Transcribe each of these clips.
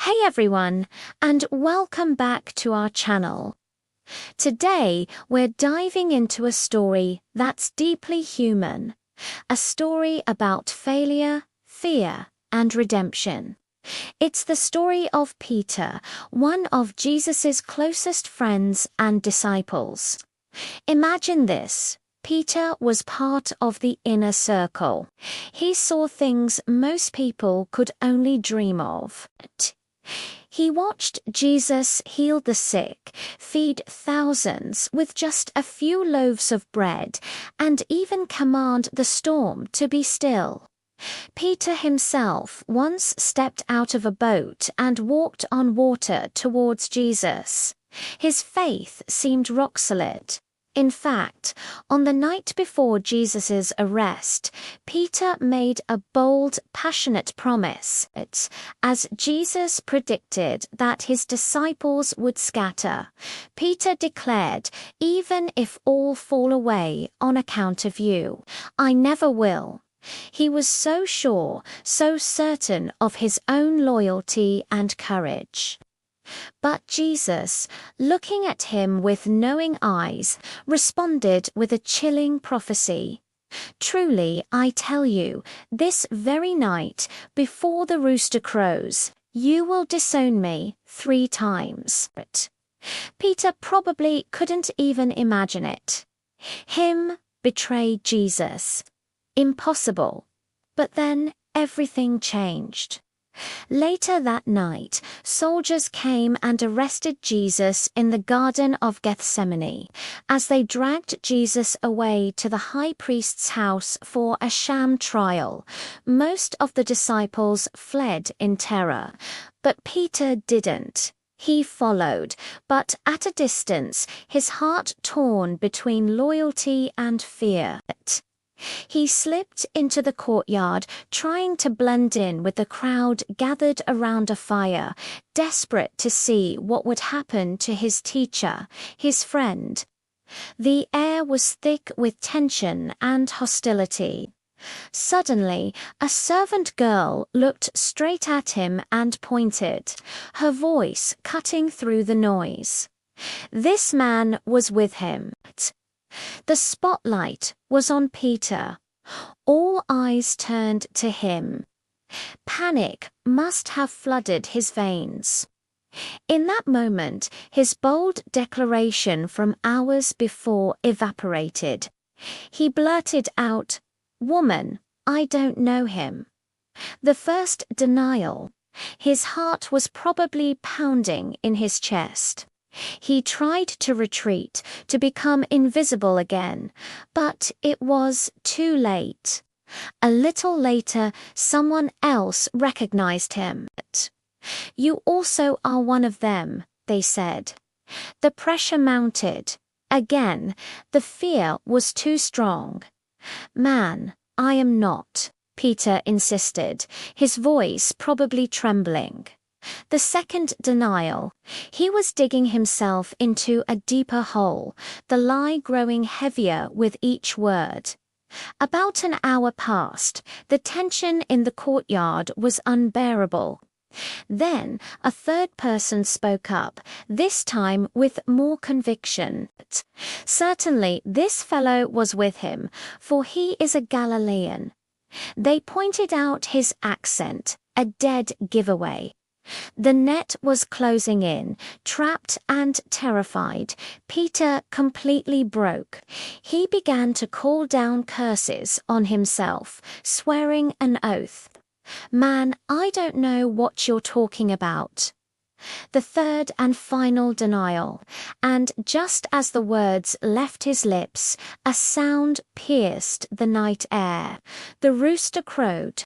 Hey everyone, and welcome back to our channel. Today, we're diving into a story that's deeply human, a story about failure, fear, and redemption. It's the story of Peter, one of Jesus's closest friends and disciples. Imagine this. Peter was part of the inner circle. He saw things most people could only dream of. He watched Jesus heal the sick, feed thousands with just a few loaves of bread, and even command the storm to be still. Peter himself once stepped out of a boat and walked on water towards Jesus. His faith seemed rock solid. In fact, on the night before Jesus' arrest, Peter made a bold, passionate promise, as Jesus predicted that his disciples would scatter. Peter declared, "Even if all fall away on account of you, I never will." He was so sure, so certain of his own loyalty and courage. But Jesus, looking at him with knowing eyes, responded with a chilling prophecy. "Truly, I tell you, this very night, before the rooster crows, you will disown me 3 times." Peter probably couldn't even imagine it. Him betray Jesus. Impossible. But then everything changed. Later that night, soldiers came and arrested Jesus in the Garden of Gethsemane, as they dragged Jesus away to the high priest's house for a sham trial. Most of the disciples fled in terror, but Peter didn't. He followed, but at a distance, his heart torn between loyalty and fear. He slipped into the courtyard, trying to blend in with the crowd gathered around a fire, desperate to see what would happen to his teacher, his friend. The air was thick with tension and hostility. Suddenly, a servant girl looked straight at him and pointed, her voice cutting through the noise. This man was with him. The spotlight was on Peter. All eyes turned to him. Panic must have flooded his veins. In that moment, his bold declaration from hours before evaporated. He blurted out, "Woman, I don't know him." The first denial. His heart was probably pounding in his chest. He tried to retreat, to become invisible again, but it was too late. A little later, someone else recognized him. "You also are one of them," they said. The pressure mounted. Again, the fear was too strong. "Man, I am not," Peter insisted, his voice probably trembling. The second denial. He was digging himself into a deeper hole, the lie growing heavier with each word. About an hour passed. The tension in the courtyard was unbearable. Then a third person spoke up, this time with more conviction. "Certainly this fellow was with him, for he is a Galilean." They pointed out his accent, a dead giveaway. The net was closing in. Trapped and terrified, Peter completely broke. He began to call down curses on himself, swearing an oath. "Man, I don't know what you're talking about." The third and final denial, and just as the words left his lips, a sound pierced the night air. The rooster crowed.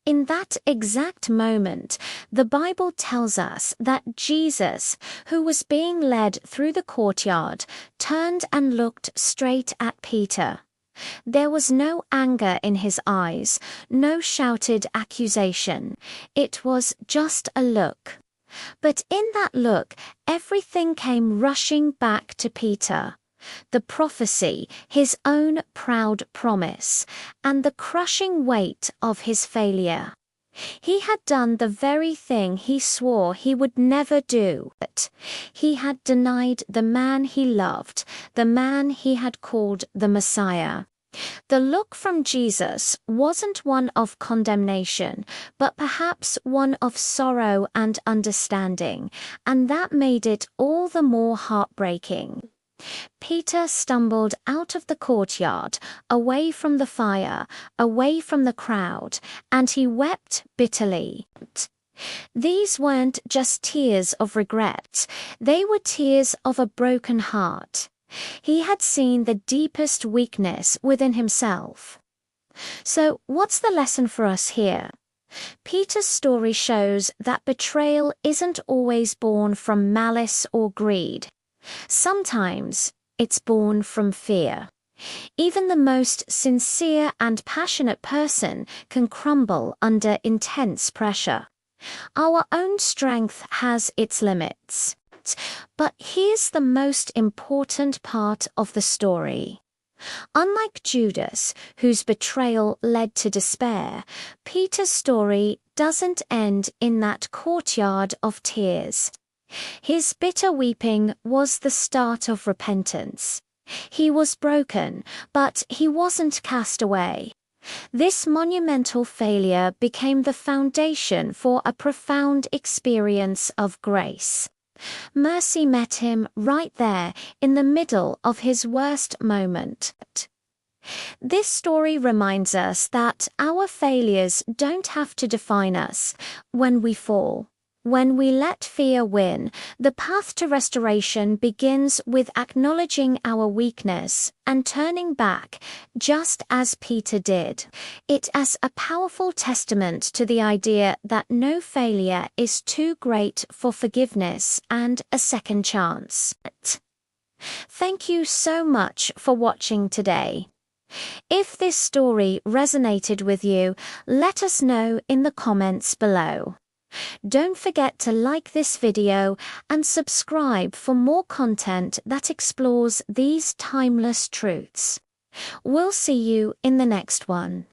In that exact moment, the Bible tells us that Jesus, who was being led through the courtyard, turned and looked straight at Peter. There was no anger in his eyes, no shouted accusation. It was just a look. But in that look, everything came rushing back to Peter. The prophecy, his own proud promise, and the crushing weight of his failure. He had done the very thing he swore he would never do. He had denied the man he loved, the man he had called the Messiah. The look from Jesus wasn't one of condemnation, but perhaps one of sorrow and understanding, and that made it all the more heartbreaking. Peter stumbled out of the courtyard, away from the fire, away from the crowd, and he wept bitterly. These weren't just tears of regret, they were tears of a broken heart. He had seen the deepest weakness within himself. So, what's the lesson for us here? Peter's story shows that betrayal isn't always born from malice or greed. Sometimes it's born from fear. Even the most sincere and passionate person can crumble under intense pressure. Our own strength has its limits. But here's the most important part of the story. Unlike Judas, whose betrayal led to despair, Peter's story doesn't end in that courtyard of tears. His bitter weeping was the start of repentance. He was broken, but he wasn't cast away. This monumental failure became the foundation for a profound experience of grace. Mercy met him right there in the middle of his worst moment. This story reminds us that our failures don't have to define us. When we fall, when we let fear win, the path to restoration begins with acknowledging our weakness and turning back, just as Peter did. It as a powerful testament to the idea that no failure is too great for forgiveness and a second chance. Thank you so much for watching today. If this story resonated with you, let us know in the comments below. Don't forget to like this video and subscribe for more content that explores these timeless truths. We'll see you in the next one.